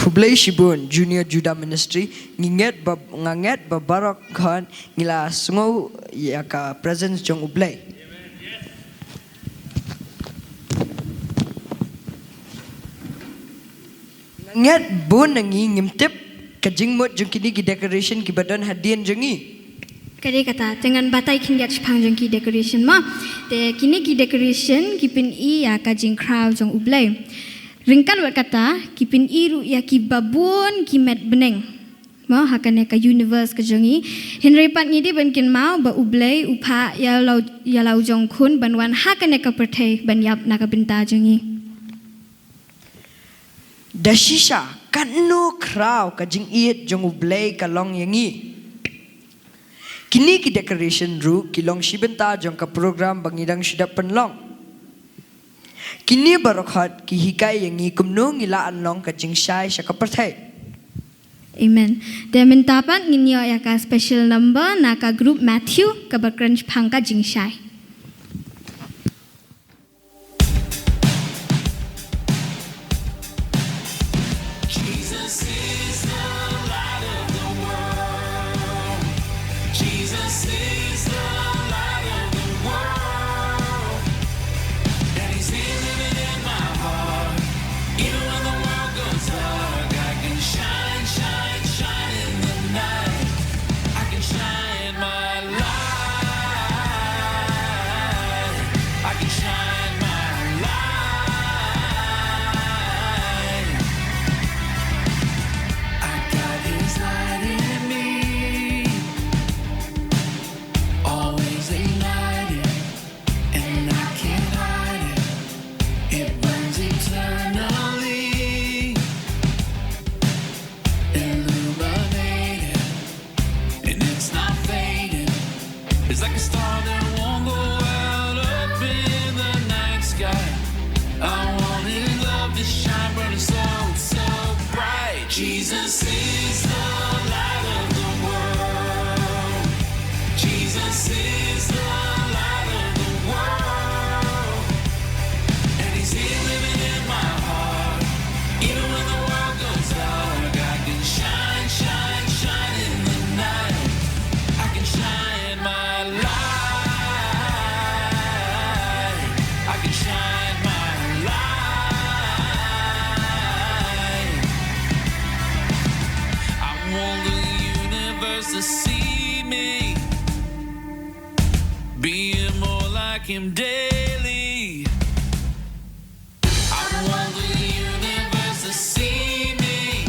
Kublai Shibun Junior Judah Ministry nginget babarok khan ngila sungo yaka presence jong ublay. Nginget bun nangi ngimtip kajingmut jong kini ki decoration ki badan hadian jongi. Kade kata dengan batai kingat pang jong ki decoration ma te kini ki decoration kipin I ya kajing crowd jong ublay. Ringkan buat kata kipin iru ya ki babun ki met beneng mau hakane ka universe ka jongi Henry pat ngidi benkin mau ba ublay upa ya lau jong kun banwan hakane ka perthai banyap na ka binta jongi Dashisha kanu kraw ka jing iet jong ublay ka long yangi kini ki decoration ru ki long shibenta jong ka program bangidang shidap penlong Kini barokhat ki hikai yangi kumno ngila anlong ka jingshai sya kaperthai. Amen. Dia mintapan nginyo ya ka special number na ka group Matthew ka bakranch phang ka jingshai. Jesus is the light of the world. Jesus is the light of the world. And he's here living in my heart. Even when the world goes dark, I can shine, shine, shine in the night. I can shine my light. I can shine my light. I got his light in me, always ignited, and I can't hide it. It burns eternally, illuminated, and it's not fading. It's like a star that won't go out up in the night sky. I want his love to shine, burning so, so bright. Jesus is the light of the world. Jesus is the light of the world. And he's here living in my heart. Even when the world goes dark, I can shine, shine, shine in the night. I can shine my light. I can shine my light. I want the universe to see me, being more like him daily. I want the universe to see me,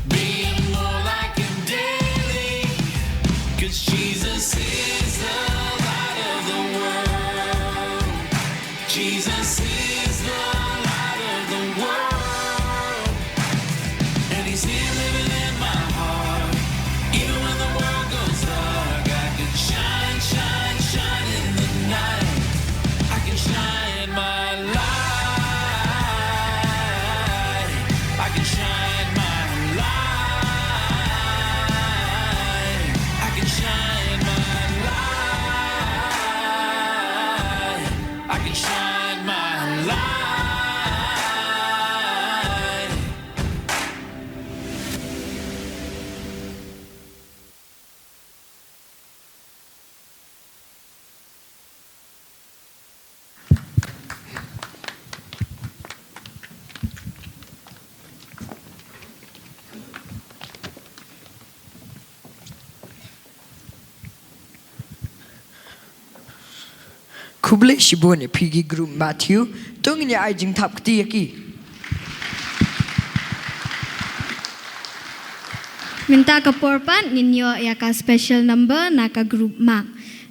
being more like him daily. 'Cause Jesus is the light of the world. Jesus is the light of the world. And he's here living in my heart. Even when the world goes dark, I can shine, shine, shine in the night. I can shine my light. I can shine my light. I can shine my light. I can shine my light. Kublai Shibun pigi group Matthew tungnya ai jing thap kti yaki. Minta ka porpan nginyo ya ka special number na ka group ma.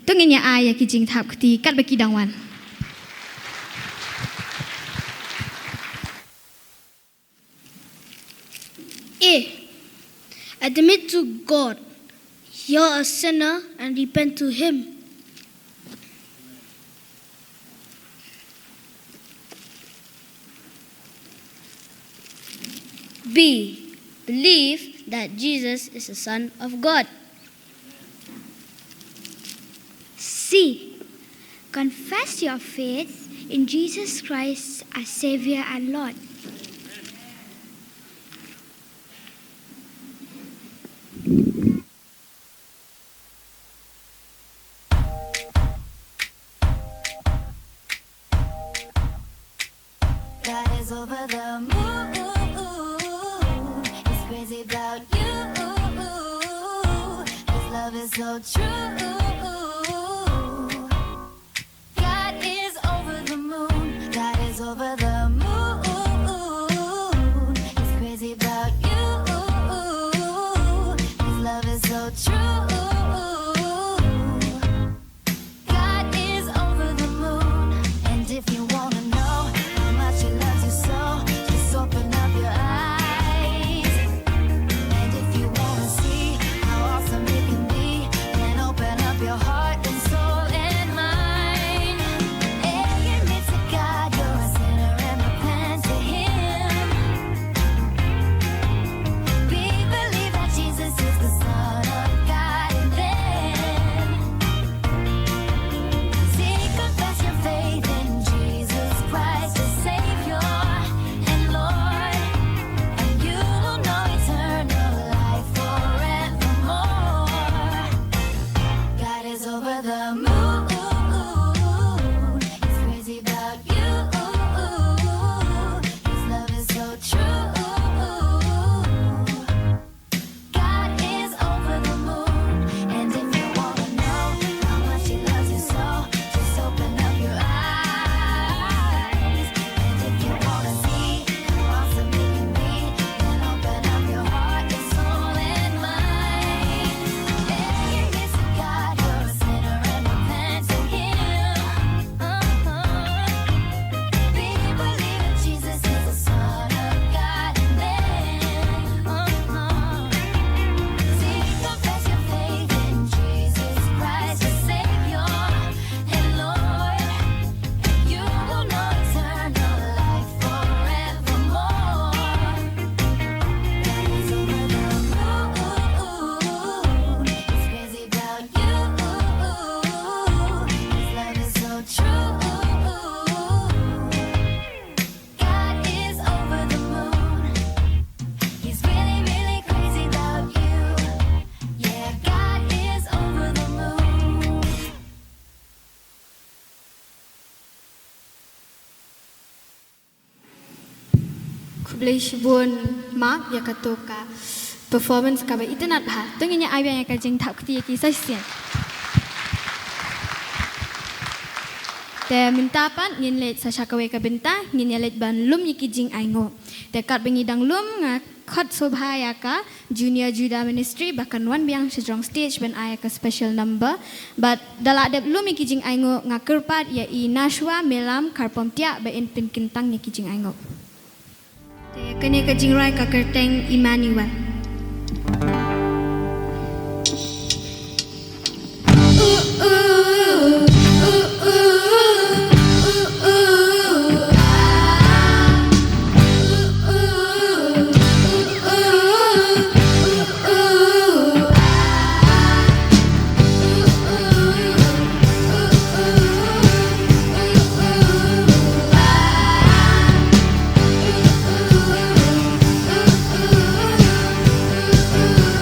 Tunginya ay ya ki jing thap kti kat baki dangwan. A. Admit to God you're a sinner and repent to Him. B. Believe that Jesus is the Son of God. C. Confess your faith in Jesus Christ as Savior and Lord. God is over the moon. He's crazy about you. His love is so true. God is over the moon. God is over the moon. He's crazy about you. His love is so true. God is over the moon. And if you wanna know how much He loves you so, just open up your eyes. And if you wanna see how awesome He can be, then open up your heart and soul and mind. Hey, admit to God you're a sinner and repent to Him. Believe that Jesus is the Son of God, and then confess your faith in Jesus Christ as Savior and Lord, and you will know eternal life forevermore. God is over the moon. He's crazy about you. His love is so true. God is over the moon. And if you wanna know how much He loves you so, just open up your eyes. And if you wanna see how awesome He can be, then open up your heart and soul and mind. Hey, admit to God you're a sinner and repent to Him. Believe that Jesus is the Son of God, and then confess your faith in Jesus Christ as Savior and Lord, and you will know eternal life forevermore. God is over the moon. He's crazy about you. His love is so true. God is over the moon. He's really, really crazy about you. Yeah, God is over the moon. Kublai shibun mark ya katoka performance ka ba itanat bha tungnya ai ya ka jing thap khti ki sai sian te minta pan ngin let sa shakawe ka benta ngin ya let ban lum yiki jing ai ngo te kat bengi dang lum nga khot sobha ya ka junior juda ministry bahkan wan biang sejong stage ben ai ka special number but dala de lum yiki jing ai ngo nga kerpat ya i nashwa melam karpom tia ba in pin kintang yiki jing ai ngo te kene ka jingrai ka kerteng Emmanuel God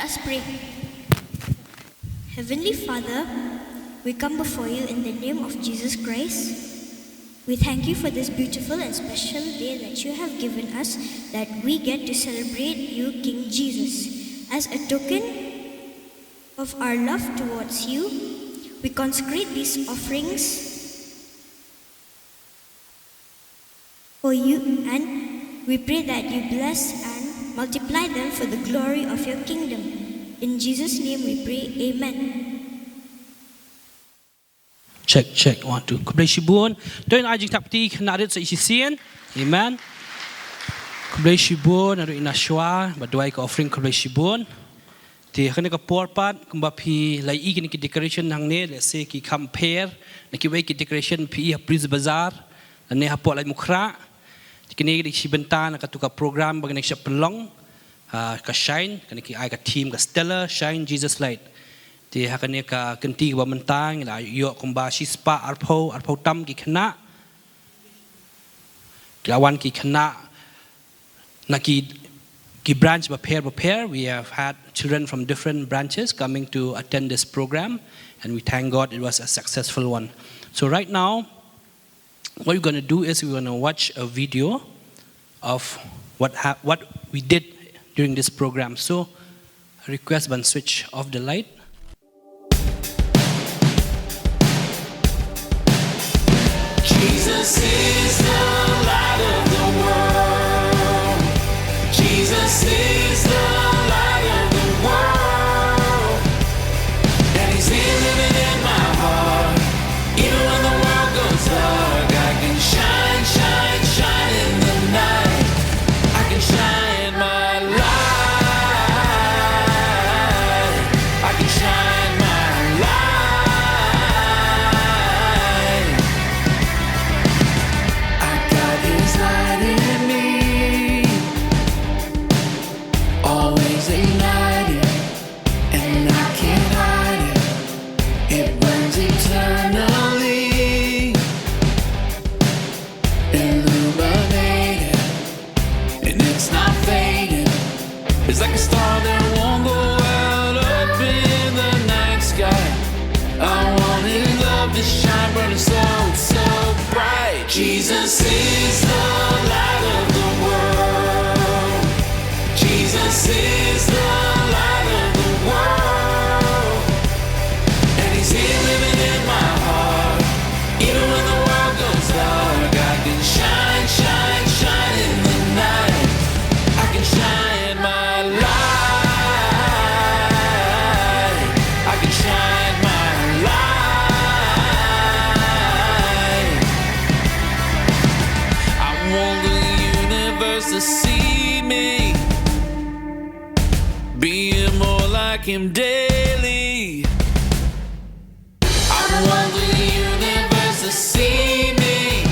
Let us pray. Heavenly Father, we come before you in the name of Jesus Christ. We thank you for this beautiful and special day that you have given us, that we get to celebrate you, King Jesus. As a token of our love towards you, we consecrate these offerings for you, and we pray that you bless and multiply them for the glory of your kingdom. In Jesus' name we pray, amen. Check, 1, 2. Kublai Shibun. Doin ajing tapti knarit sa isisian. Amen. Kublai Shibun, naru inashwa, baduai ka offering Kublai Shibun. Ti kene ka porpat, kumba pi lai kini ki decoration hang ne, let's say ki compare, na ki wei ki decoration pi Prince Bazaar, ne hapot lai mukra. Ti kene ki sibenta na katuka program bagi nek siap pelong, ka shine, kene ki ai ka team ka Stella, Shine Jesus Light. Ti hakane ka kenti ba mentang la yo kumba shispa arpo tam ki khana lawan ki khana na ki branch ba pair we have had children from different branches coming to attend this program, and we thank God it was a successful one. So right now what we're going to do is we're going to watch a video of what we did during this program. So I request one switch off the light. Jesus is the light of the world. Jesus is the light of the world. And he's here living in my heart. Even when the world goes dark, I can shine, shine, shine in the night. I can shine my light. I can shine my light. His light in me, always ignited, and I can't hide it. It burns eternally, illuminated, and it's not fading. It's like a star that won't go out up in the night sky. I want his love to shine, burning so, so bright. Jesus is the light of the world. Jesus is the light of the world. And he's here living in my heart. Even when the world goes dark, I can shine, shine, shine in the night. I can shine my light. I can shine my light. I want the universe to see me, being more like him daily. I want the universe to see me,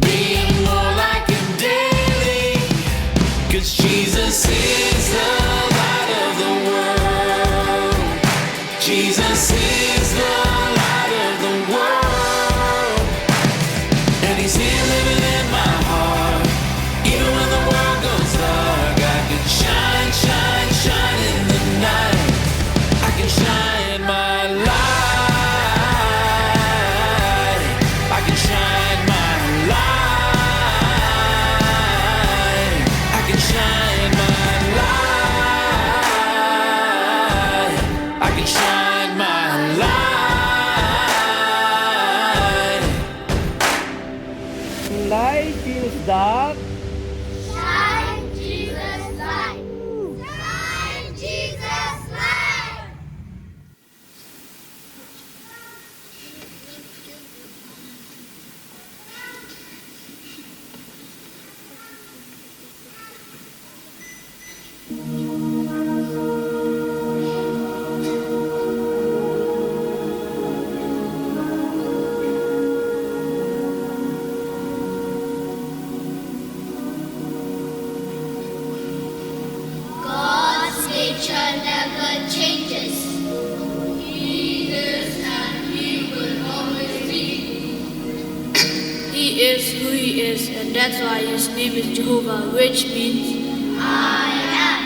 being more like him daily. 'Cause Jesus is the light of the world. Jesus is the light of the world. And he's here living in my heart. Even when the world goes dark, I can shine, shine, shine in the night. I can shine my light. I can shine my light. I can shine my light. I can shine my light. Light feels dark. Shine Jesus light. Shine Jesus light. God's nature never changes. He is and he will always be. He is who he is, and that's why his name is Jehovah, which means I am.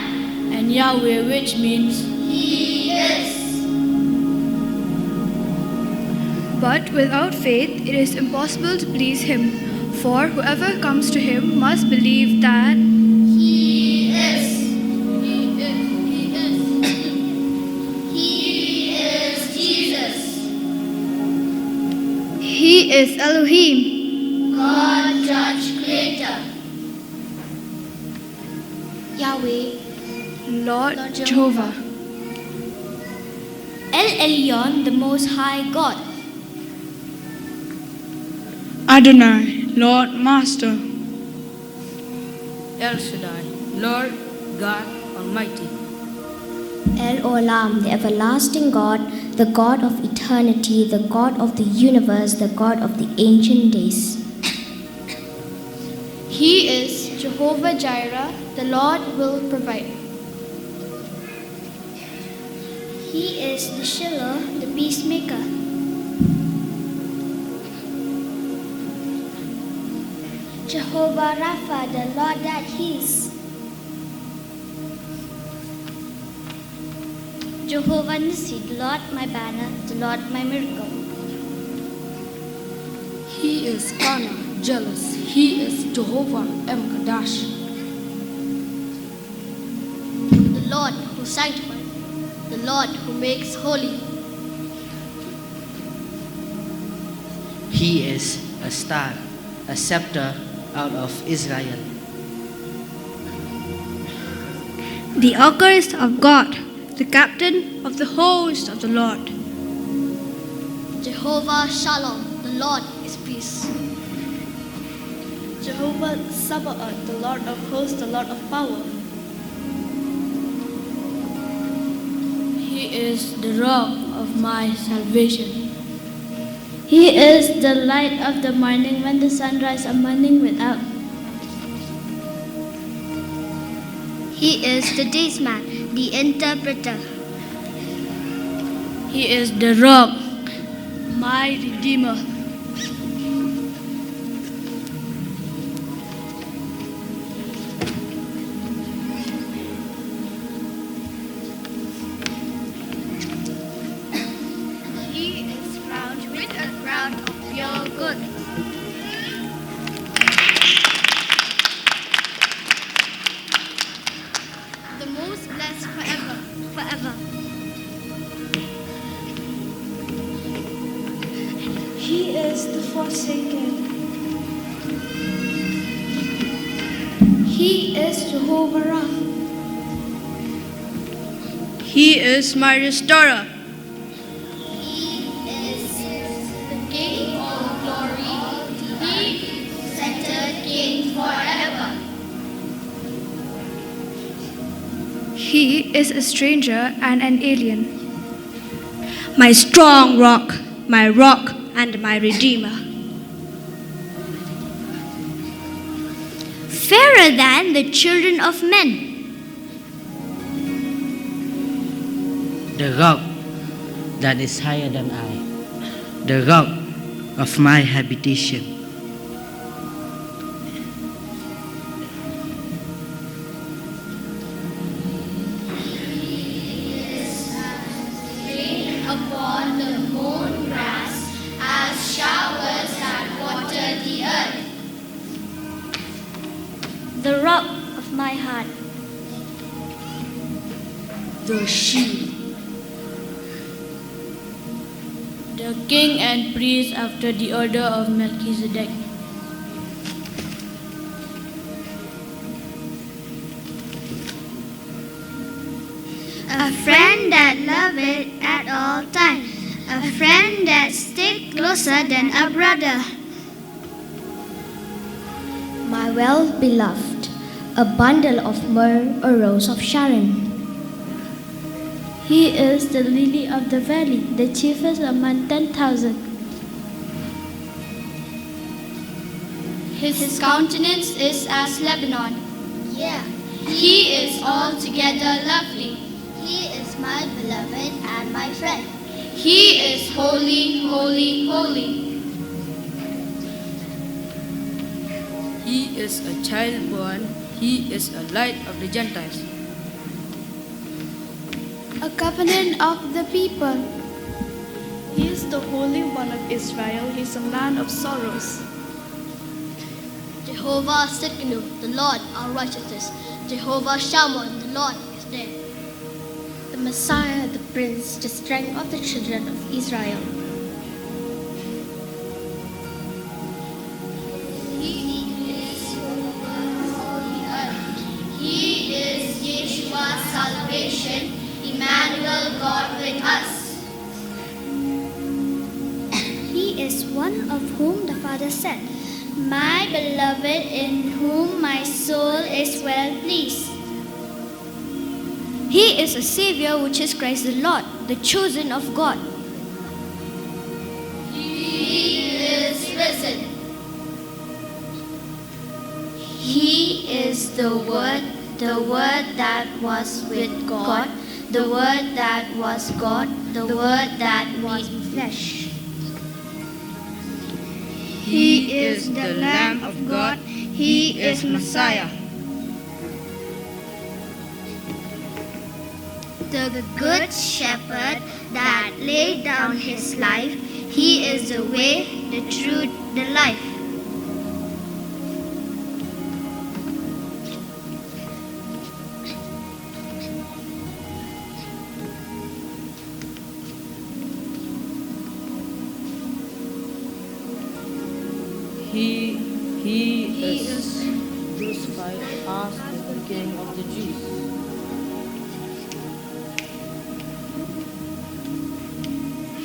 and and Yahweh, which means He is. But without faith, it is impossible to please Him. For whoever comes to Him must believe that He is. He is. He is Jesus. He is Elohim. God, Judge, Creator. Yahweh, Lord Jehovah. El Elyon, the Most High God. Adonai, Lord Master. El Shaddai, Lord God Almighty. El Olam, the everlasting God, the God of eternity, the God of the universe, the God of the ancient days. He is Jehovah Jireh, the Lord will provide. He is the Shillong, the peacemaker. Jehovah Rapha, the Lord that heals. Jehovah Nissi, the Lord my banner, the Lord my miracle. He is Kana, jealous. He is Jehovah Kadash. The Lord who sanctifies, the Lord who makes holy. He is a star, a scepter out of Israel. The accursed of God, the captain of the host of the Lord. Jehovah Shalom, the Lord is peace. Jehovah Sabaoth, the Lord of hosts, the Lord of power. He is the rock of my salvation. He is the light of the morning when the sunrise and morning without. He is the daysman, the interpreter. He is the rock, my redeemer. He is crowned with a crown of pure good. The most blessed forever, forever. He is the forsaken. He is Jehovah Rapha. He is my restorer. He is the King of glory. He centered King forever. He is a stranger and an alien. My strong rock and my redeemer. Fairer than the children of men. The rock that is higher than I, the rock of my habitation. Rain upon the mown grass as showers that water the earth. The rock of my heart. The shield. The king and priest after the order of Melchizedek. A friend that loveth at all times. A friend that stick closer than a brother. My well-beloved, a bundle of myrrh, a rose of Sharon. He is the lily of the valley, the chiefest among 10,000. His countenance is as Lebanon. Yeah. He is altogether lovely. He is my beloved and my friend. He is holy, holy, holy. He is a child born. He is a light of the Gentiles. a covenant of the people. He is the Holy One of Israel. He is a man of sorrows. Jehovah Sitkanu, the Lord our righteousness. Jehovah Shammah, the Lord is there. The Messiah, the Prince, the strength of the children of Israel. He is Yeshua's salvation, Emmanuel, God with us. He is one of whom the Father said, My beloved, in whom my soul is well pleased. He is a Savior, which is Christ the Lord, the chosen of God. He is risen. He is the Word that was with God, the Word that was God, the Word that was flesh. He is the Lamb of God. He is Messiah. The Good Shepherd that laid down his life. He is the way, the truth, the life. He is crucified as the King of the Jews.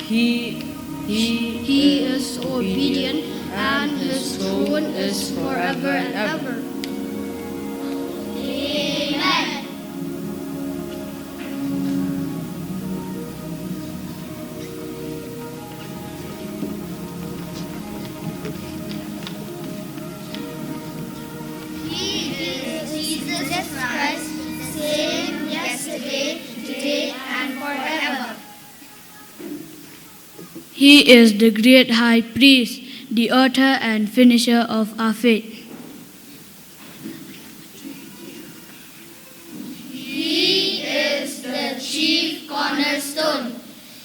He is obedient, and his throne is forever and ever. Amen. He is Jesus Christ, same yesterday, today, and forever. He is the great high priest, the author and finisher of our faith. He is the chief cornerstone.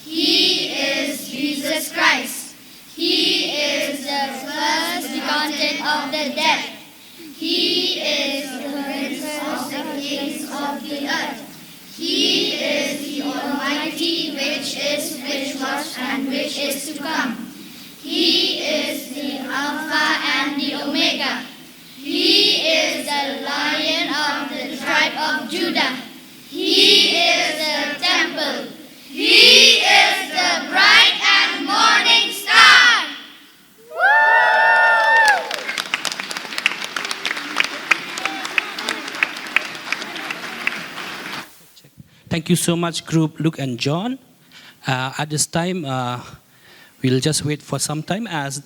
He is Jesus Christ. He is the first begotten of the dead. He is the Prince of the kings of the earth. He is the Almighty, which was, and which is to come. He is the Alpha and the Omega. He is the Lion of the tribe of Judah. He is the temple. He is the bright and morning star. Thank you so much, group Luke and John. At this time, we'll just wait for some time as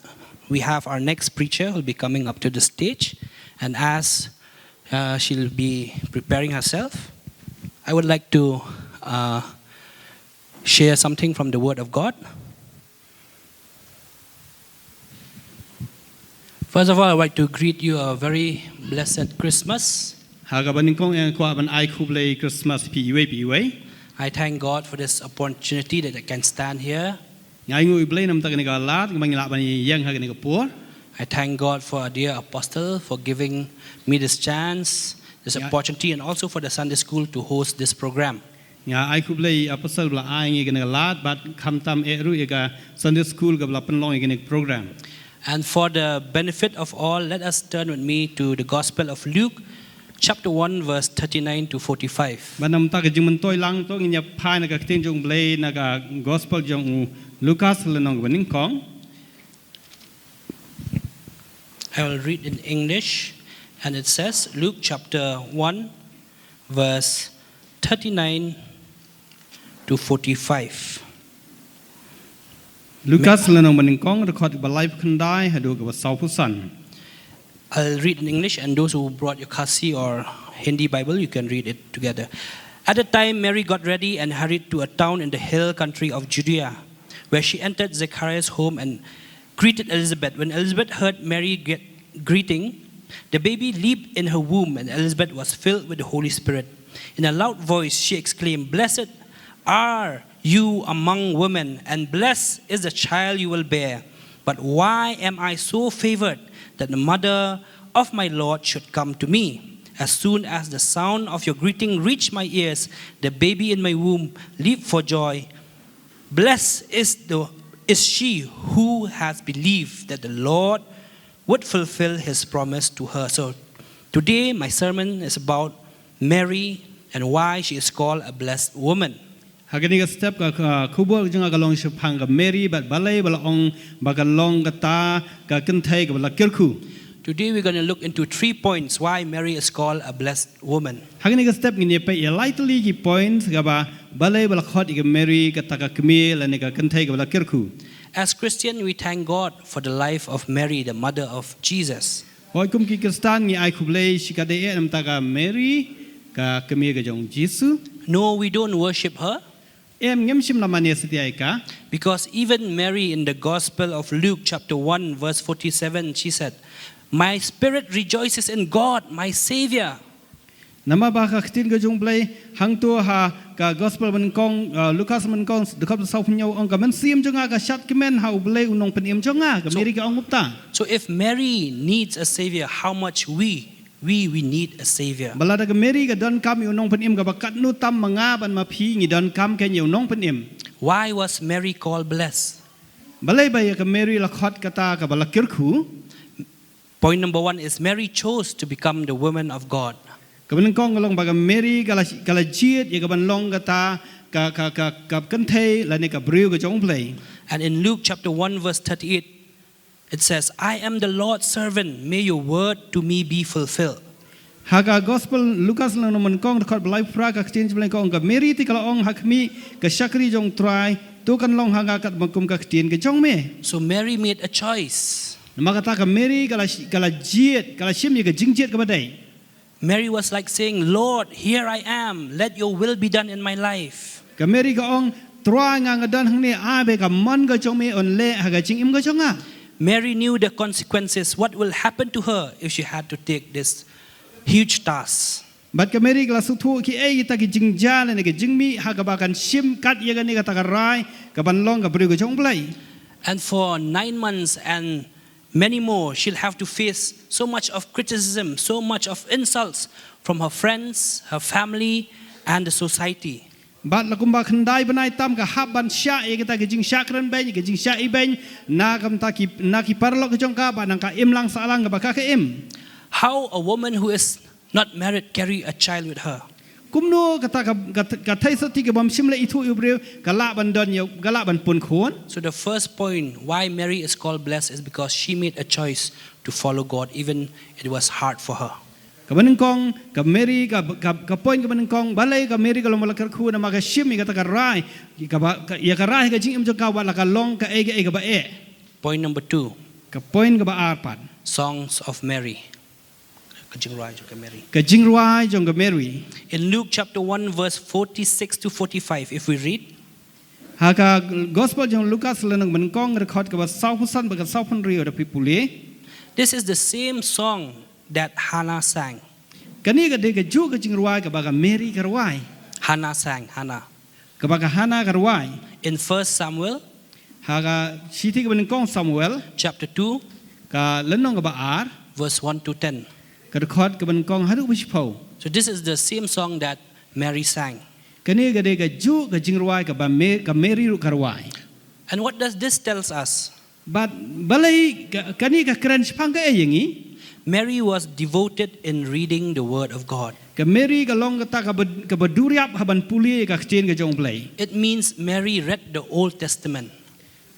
we have our next preacher who will be coming up to the stage. And as she'll be preparing herself, I would like to share something from the Word of God. First of all, I'd like to greet you a very blessed Christmas. I thank God for this opportunity that I can stand here. I thank God for our dear apostle for giving me this chance, this opportunity, and also for the Sunday school to host this program. Sunday school program. And for the benefit of all, let us turn with me to the Gospel of Luke, chapter 1, verse 39 to 45. I will read in English, and it says, Luke chapter 1, verse 39 to 45. Lucas lenong meningkong record balai kendai hadu ke basau pusan. I'll read in English, and those who brought your Khasi or Hindi Bible, you can read it together. At the time, Mary got ready and hurried to a town in the hill country of Judea, where she entered Zechariah's home and greeted Elizabeth. When Elizabeth heard Mary greeting, the baby leaped in her womb, and Elizabeth was filled with the Holy Spirit. In a loud voice, she exclaimed, "Blessed are you among women, and blessed is the child you will bear. But why am I so favored that the mother of my Lord should come to me? As soon as the sound of your greeting reached my ears, the baby in my womb leaped for joy. Blessed is she who has believed that the Lord would fulfill his promise to her. So today my sermon is about Mary and why she is called a blessed woman. Hagani ka step ka kubol jang agalong shupang ka Mary bat balay balong bagalong kata ka kentay ka balakirku. Today we're going to look into 3 points why Mary is called a blessed woman. Hagani ka step ngini pa lightly ki points ka ba balay balakot ka Mary kata ka kmil ani ka kentay ka balakirku. As Christian, we thank God for the life of Mary, the mother of Jesus. Hoy kum ki Kristan ngi ai kublay shikade nam ta ka Mary ka kmil ka jong Jesus. No, we don't worship her. Because even Mary in the Gospel of Luke chapter 1 verse 47, she said, "My spirit rejoices in God, my Savior." Nama ba ka ktin ka jong play hang tu ha ka Gospel man kong Lucas man kong dekap sa punyo ong ka man sim jong ka shat kemen ha ublay unong penim jong ka Mary ka ong upta. So if Mary needs a Savior, how much we need a Savior. Balada ka Mary ka don kam unong penim ka bakat nu tam mga ban maphi ngi don kam ka unong penim. Why was Mary called blessed? Balay ba ka Mary lakhot kata ka balakirku. Point number 1 is Mary chose to become the woman of God. Kaban kong galong baga Mary kala jiet ya kaban long kata ka kentay la ne ka briu ka jong play. And in Luke chapter 1 verse 38, it says, "I am the Lord's servant. May your word to me be fulfilled." Haga Gospel Lucas lang naman kong record live pra ka exchange blank kong ka Mary ti kala ong hakmi ka shakri jong try tu kan long haga kat magkum ka tin ka jong me. So Mary made a choice. Makata ka Mary kala jiet kala shim ka jingjiet ka baday. Mary was like saying, "Lord, here I am. Let your will be done in my life." Ka Mary ka ong try nga ngadan hang ni abe ka mon ka jong me on le haga jing im ka jong nga. Mary knew the consequences, what will happen to her if she had to take this huge task. But ka Mary kala sutu ki kita ki jingjal ne ki jingmi haga ba kan shim kat ye ga ni ka takarai ka banlong ka briu ka jong play. And for 9 months and many more, she'll have to face so much of criticism, so much of insults from her friends, her family, and the society. Bat la kumba khandai banai tam ka haban sya e kita ki jing sya kran ben ki jing sya i ben na kam ta ki na ki parlo ka jong ka ba nang ka im lang sa lang ka ba ka im. How a woman who is not married carry a child with her? Kumno kata ka thai sati ka bam simle itu ibreu ka la ban don yo ka la ban pun khon. So the first point why Mary is called blessed is because she made a choice to follow God, even it was hard for her. Kabaneng kong ka Mary ka point kabaneng kong balay ka Mary ka long malakar khu na maga shim ka ta ka rai ka ya ka rai ka jing im jong ka wala ka long ka e ka ba e. Point number 2. Ka point ka ba arpan. Songs of Mary. Ka jing rai jong ka Mary. Ka jing rai jong ka Mary. In Luke chapter 1 verse 46 to 45, if we read, Haka Gospel jong Lucas lenang menkong record ka ba sau husan ba ka sau pun rio da pipule. This is the same song that Hannah sang. Kani ka de ka ju ka jing rai ka ba ka Mary ka rai. Hannah sang, Hannah. Ka ba ka Hannah ka rai. In 1 Samuel, Haka siti ka menkong Samuel chapter 2, ka lenong ka ba ar verse 1 to 10. Ka record ka menkong haru bishpo. So this is the same song that Mary sang. Kani ka de ka ju ka jing rai ka ba Mary ru ka rai. And what does this tells us? But balay kani ka kran spang ka yengi. Mary was devoted in reading the word of God. Ka Mary ka long ka ka baduriap haban puli ka chen ka jong play. It means Mary read the Old Testament.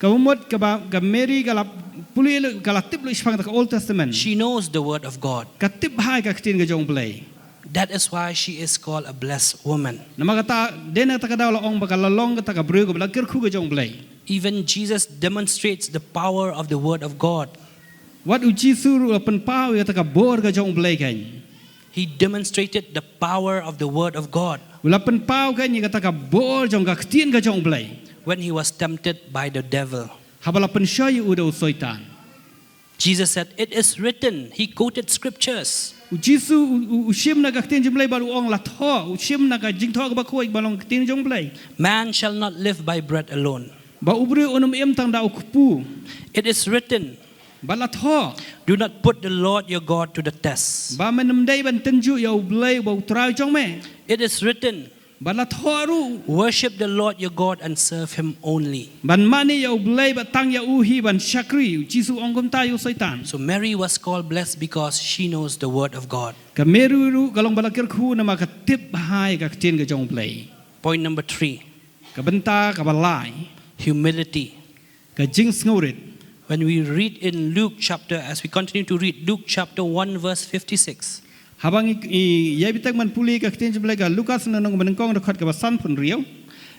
Ka umot ka ba ka Mary ka la puli ka la tip lu spang ka Old Testament. She knows the word of God. Ka tip hai ka chen ka jong play. That is why she is called a blessed woman. Namakata dena ta ka daw la ong ba ka lalong ka ka bru ka ba kir khu ka jong play. Even Jesus demonstrates the power of the word of God. What uji suru pen pau ya ta ka bor ka jong play kan. He demonstrated the power of the word of God. Ula pen pau kan ni ka ta ka bor jong ka tien ka jong play. When he was tempted by the devil. Habala pen shay u do soitan. Jesus said, "It is written." He quoted scriptures. Jisu ushim na ka tin jumblay baru ong la tho ushim na ka jing tho ka ba khoi balong tin jumblay. Man shall not live by bread alone. Ba ubri onum em tang da ukpu. It is written, Ba la tho. "Do not put the Lord your God to the test." Ba menum dai ban tenju ya ublay ba utrai chong me. It is written, Ba la tho ru. "Worship the Lord your God and serve him only." Ban mani ya ublay ba tang ya uhi ban shakri Jisu ong kum tayu saitan. So Mary was called blessed because she knows the word of God. Ka meru ru kalong balakir khu na ma ka tip hai ka tin ka jong play. Point number 3, Ka benta ka balai. humility. Ka jing sngorit. When we read in Luke chapter, as we continue to read Luke chapter 1 verse 56, Habang yai bitak man puli ka tin jumblay ka Lukas na nong manengkong rakhat ka basan pun riau.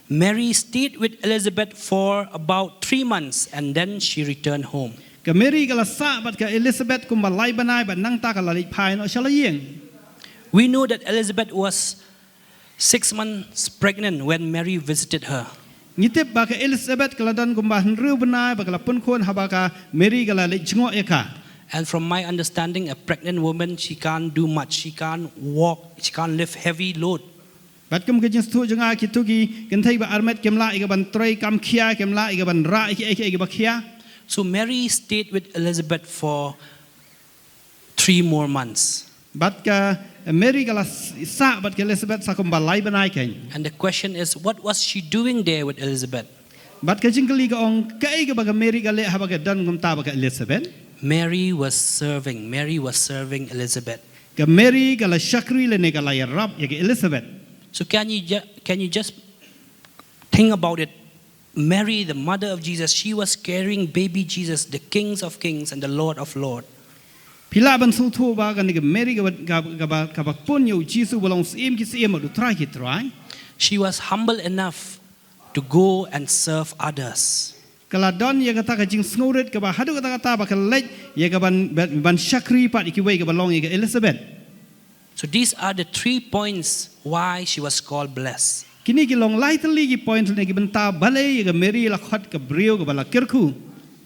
Mary stayed with Elizabeth for about 3 months and then she returned home. Ka Mary ka la sa bat ka Elizabeth kum balai banai ba nang ta ka lalik phai no shalayeng. We know that Elizabeth was 6 months pregnant when Mary visited her. Ngitip ba ka Elizabeth ka ladan kum ba henriu banai ba ka la pun khon haba ka Mary ka la lik jngo eka. And from my understanding, a pregnant woman, she can't do much. She can't walk. She can't lift heavy load. Bat kum ka jin stu janga ki tugi kan thai ba armet kem la ika ban troi kam khia kem la ika ban ra ika ba khia. So Mary stayed with Elizabeth for 3 more months. Bat ka Mary ka la sa bat ka Elizabeth sa kum balai banai kain. And the question is, what was she doing there with Elizabeth? Bat ka jingkali ka ong kai ka ba ka Mary ka le haba ka dan kum ta ba ka Elizabeth. Mary was serving. Mary was serving Elizabeth. Ka Mary ka la shakri le ne ka la ya rab ya ka Elizabeth. So can you just think about it? Mary, the mother of Jesus, she was carrying baby Jesus, the King of Kings and the Lord of Lords. Pila ban su thu ba ka ni ka Mary ka ba pun yo Jisu bolong sim ki sim du try ki try. She was humble enough to go and serve others. Kala don ya kata ka jing sngoret ka ba hadu kata ba ka lej ya ka ban shakri pat ki wei ka balong ya ka Elizabeth. So these are the 3 points why she was called blessed. Kini ki long lai tali ki point ne ki benta balai ya ka Mary la khat ka brio ka bala kirku.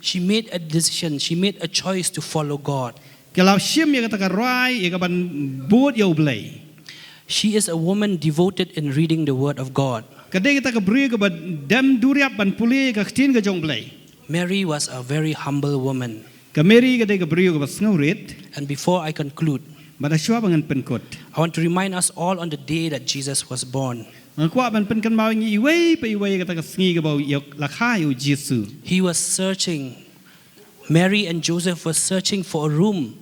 She made a decision. She made a choice to follow God. Kala shim ya kata ka rai ya ka ban boot ya ublay. She is a woman devoted in reading the word of God. Kadai kita ka brio ka ba dem duriap ban puli ka tin ka jong blay. Mary was a very humble woman. Ka Mary kadai ka brio ka ba sngoret. And before I conclude, Bada shwa bangan penkot. I want to remind us all on the day that Jesus was born. Ngakwa ban pen kan mau ngi iwei pa iwei kata ka sngi ka bau yok la kha yo Jisu. He was searching. Mary and Joseph were searching for a room.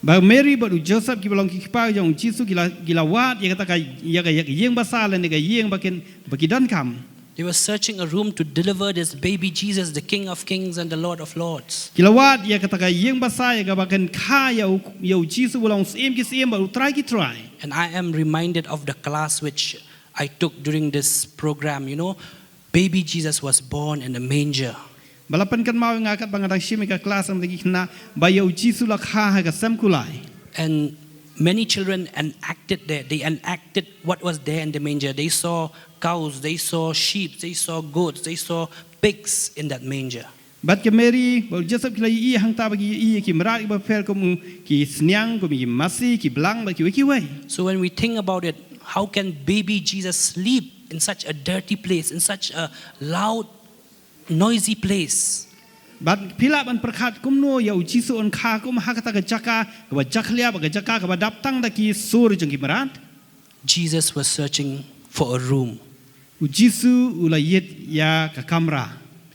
Ba Mary ba Joseph ki balong ki pa jong Jisu gila wat ya kata ka ya ka yeng ba sa le ne ka yeng ba ken ba ki dan kam. They were searching a room to deliver this baby Jesus, the King of Kings and the Lord of Lords. Gila wat ya kata ka yeng ba sa ya ka ba ken kha yo Jisu bolong sim ki sim ba try ki try. And I am reminded of the class which I took during this program. You know, baby Jesus was born in a manger. Balapan kan mau ngakat bangadang shimi ka class am lagi kena ba yo Jisu la kha ha ka sam kulai. And many children enacted there. They enacted what was there in the manger. They saw cows, they saw sheep, they saw goats, they saw pigs in that manger. Bat ke Mary, ba Joseph kila i hang ta ba ki ki mra ba fer ko ki snyang ko mi masi ki blang ba ki wei. So when we think about it, how can baby Jesus sleep in such a dirty place, in such a loud, noisy place? Bat pila ban perkhat kum no ya Jisu on kha kum ha kata ka jaka ba jaklia ba jaka ka ba dap tang da ki sur jeng ki marat. Jesus was searching for a room. Jisu ula yet ya ka kamra.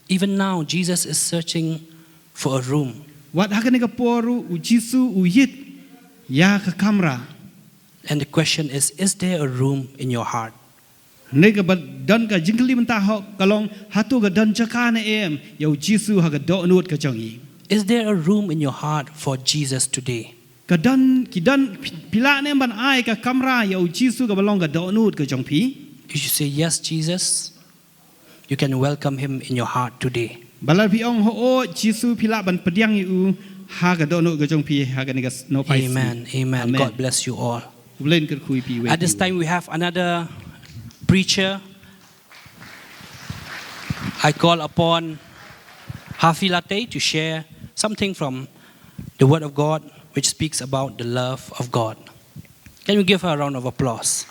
Even now, Jesus is searching for a room. Wat hakane ka poru Jisu yet ya ka kamra. And the question is there a room in your heart? Nega ba dan ka jingkli menta ho kalong hatu ka dan jaka na em ya Jisu ha ka do nut ka jangi. Is there a room in your heart for Jesus today? Ka dan ki dan pila ne ban ai ka kamra ya Jisu ka balong ka do nut ka jong pi. You should say, yes, Jesus. You can welcome him in your heart today. Balar pi ong ho o Jisu pila ban pediang yu ha ka do nut ka jong pi ha ka ne ka no pai. Amen. Amen. God bless you all. At this time we have another preacher. I call upon Hafilate to share something from the Word of God which speaks about the love of God. Can we give her a round of applause?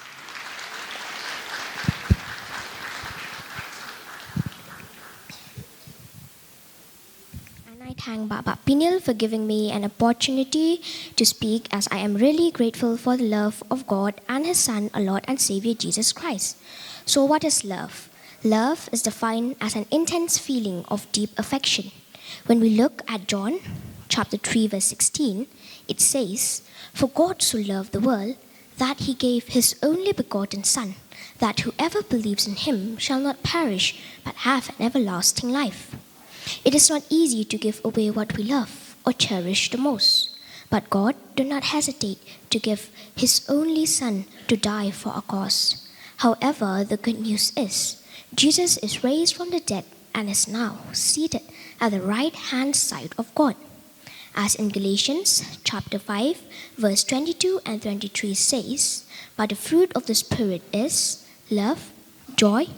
And I thank Baba Pinil for giving me an opportunity to speak, as I am really grateful for the love of God and His Son, our Lord and Savior Jesus Christ. So what is love? Love is defined as an intense feeling of deep affection. When we look at John chapter 3 verse 16, it says, "For God so loved the world that He gave His only begotten Son, that whoever believes in Him shall not perish but have an everlasting life." It is not easy to give away what we love or cherish the most, but God did not hesitate to give His only Son to die for our cause. However, the good news is, Jesus is raised from the dead and is now seated at the right-hand side of God. As in Galatians chapter 5, verse 22 and 23 says, "But the fruit of the Spirit is love, joy,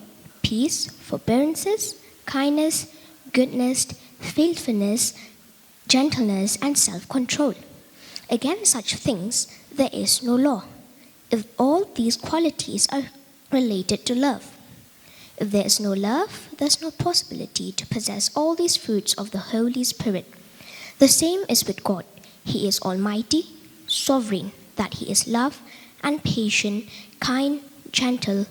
peace, forbearance, kindness, goodness, faithfulness, gentleness, and self-control. Against such things there is no law." If all these qualities are related to love. If there is no love, there's no possibility to possess all these fruits of the Holy Spirit. The same is with God. He is almighty, sovereign, that He is love and patient, kind, gentle,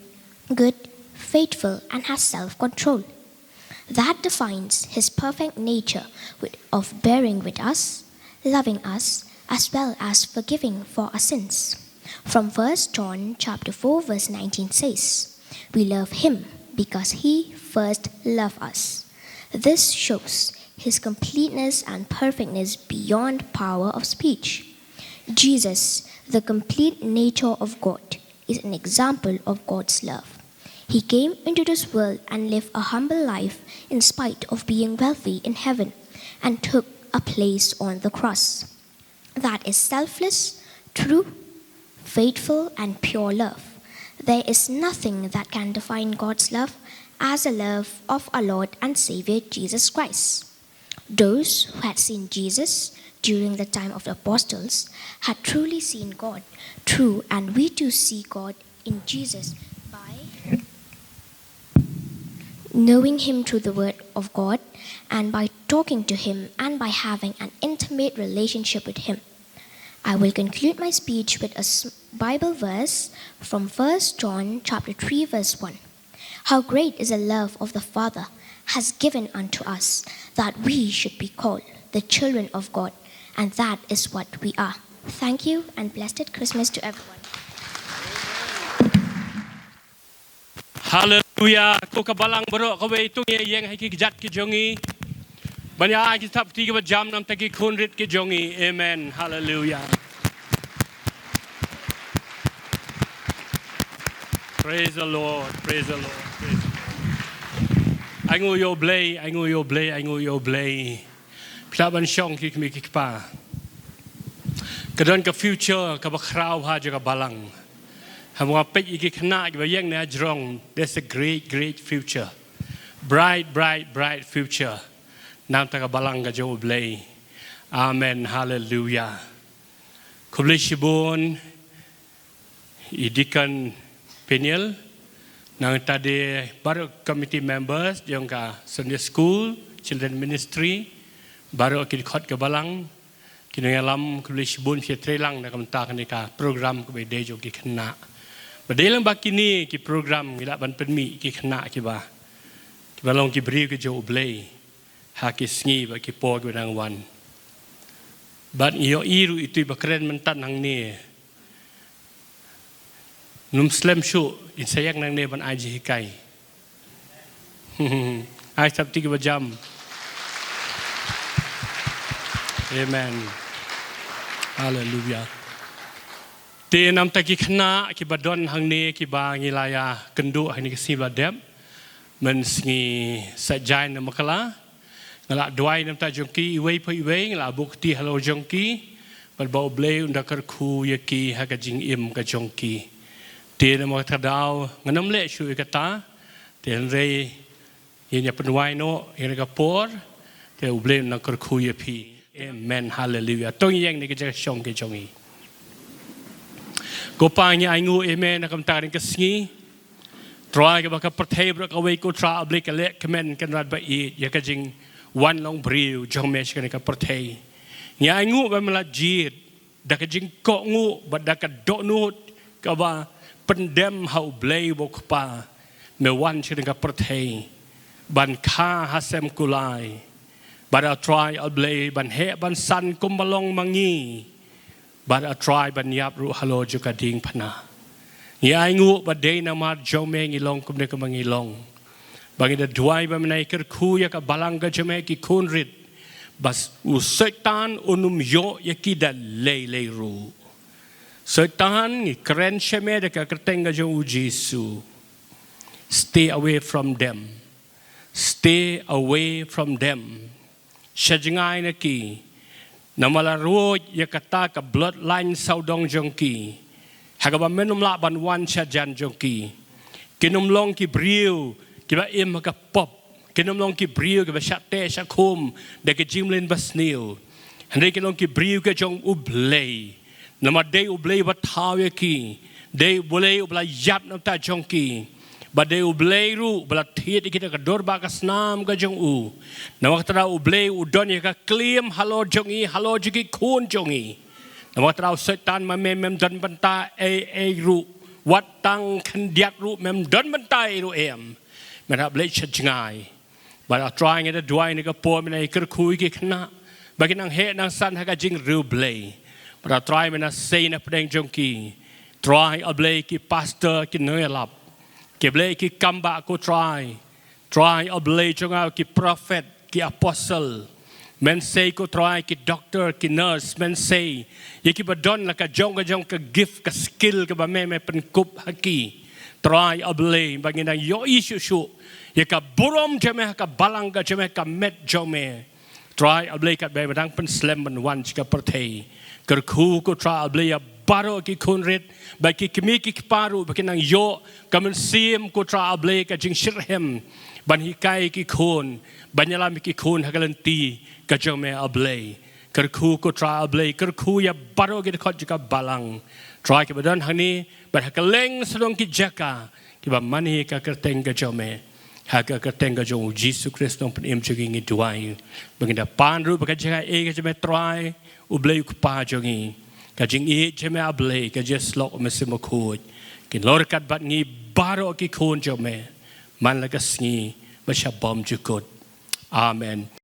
good, faithful, and has self-control. That defines His perfect nature of bearing with us, loving us, as well as forgiving for our sins. From 1 John chapter 4 verse 19 says, "We love Him because He first loved us." This shows His completeness and perfectness beyond power of speech. Jesus, the complete nature of God, is an example of God's love. He came into this world and lived a humble life in spite of being wealthy in heaven, and took a place on the cross. That is selfless, true, faithful, and pure love. There is nothing that can define God's love as the love of our Lord and Savior Jesus Christ. Those who had seen Jesus during the time of the apostles had truly seen God true, and we too see God in Jesus by knowing Him through the Word of God, and by talking to Him, and by having an intimate relationship with Him. I will conclude my speech with a Bible verse from 1 John chapter 3 verse 1. "How great is the love of the Father has given unto us, that we should be called the children of God, and that is what we are." Thank you, and blessed Christmas to everyone. Hallelujah. Ko kabalang baro kawe itong yang hai ki jat ki jongi. Banya ai ki tap ti ki jam nam ta ki khunrit ki jongi. Amen. Hallelujah. Praise the Lord. Praise the Lord. Praise the Lord. I ngo yo blay, I ngo yo blay, I ngo yo blay. Pla ban shong ki mi ki pa. Kadon ka future ka ba khrau ha ja ka balang. Hamwa pek iki khna ki ba yang na jrong. There's a great, great future. Bright, bright, bright future. Nam ta ka balang ka jo blay. Amen. Hallelujah. Kublai shibun idikan Peniel nang tadi baru committee members yang ka Sunday School, Children Ministry, baru kita khot ke balang, kita ngalam kublai shibun fiatre lang nak mentak ni ka program ke bede jo ki kena. Badalang bakini ki program kita ban penmi ki kena ki ba. Ki balong ki beri ke jo blay, ha ki sngi ba ki po ke nang wan. Bat yo iru itu bakren mentan hang ni. Num slam show in sayang nang ne ban aji hikai. Ai sabti ke bajam. Amen. Hallelujah. Te nam ta ki khna ki badon hang ne ki ba ngilaya kendu hang ni ki si badep men sngi sajai na makala ngala dwai nam ta jongki iwei po iwei ngala bukti halo jongki bal bau ble unda kar khu yaki ha ka jing im ka jongki. Te na mo tadao nganam le shu kata te rei yen ya penwai no yen ka por te uble na kar khuye phi amen hallelujah tong yang ni ke chong ke chongi ko pa nya aingu amen na kam ta ring kasngi try ka ba ka prthei bra ka wei ko tra able ka le kemen kan rat ba I ya ka jing wan long briu jong mesh ka prthei nya aingu ba mala jit da ka jing ko ngu ba da ka do nut ka ba pendem hau blei bo pa me wan chi ka prthei ban kha hasem kulai but I try I'll blay ban he ban san kumbalong mangi but I try ban yap ru halo juga ding pana ya ingu ba day na mar jomeng ilong kum ne kamangi long bangi da duai ba menai ker khu ya ka balanga jame ki kunrit bas u setan unum yo ya ki da lei ru setan ni kren sheme da ka kertenga jo Jesu stay away from them stay away from them Shajingai na ki namala ruo ya kata ka bloodline saudong jongki hagaba menum Laban wan shajan jongki kinum long ki briu ki ba im ka pop kinum long ki briu ki ba shatte shakum de ki jimlin basnil hande kinum ki briu ke jong ublei namade ublei ba tawe ki de bolei ubla yap na ta jongki Bade ublei ru bala thiet kita ka dorba ka snam ka jong u na waktra ublei udon ya ka kliem halo jongi halo jiki khun jongi na waktra setan ma mem don banta e ru wat tang khandiat ru mem don banta ru em mera blei chajngai bala trying it duai ni ka po mena ikir khui ki khna bagi nang he nang san ha ka jing ru blei bala try mena sei na pdeng jongki try ublei ki pastor ki noelap Keble ki kamba ko try oblay chunga ki prophet ki apostle men say ko try ki doctor ki nurse men say ye ki badon la ka jong ka gift ka skill ka ba me pen kup haki try oblay bangina yo issue shu ye ka burom jame ka balang ka jame ka met jome try oblay ka be badang pen slam ban wan ka perthei ker khu ko try oblay baro ki kunrit ba ki kimi ki paru ba kinang yo kamen sim ko tra able ka jing shirhem ban hikai ki kun banyala mi ki kun hagalanti ka jome able ker khu ko tra able ker khu ya baro ki khot ka balang try ki badan hani ba hakaleng salong ki jaka ki ba mani ka kerteng ka jome ha ka kerteng ka jong Jesus Christ nong pen im chugi ngi duai banginda panru ba ka jaka e ka jome try uble ku pa jongi Kajing I jeme able ka just lock mesimo khoj kin lor kat bat ngi baro ki khon jome man la ka sngi ba shabom jukot amen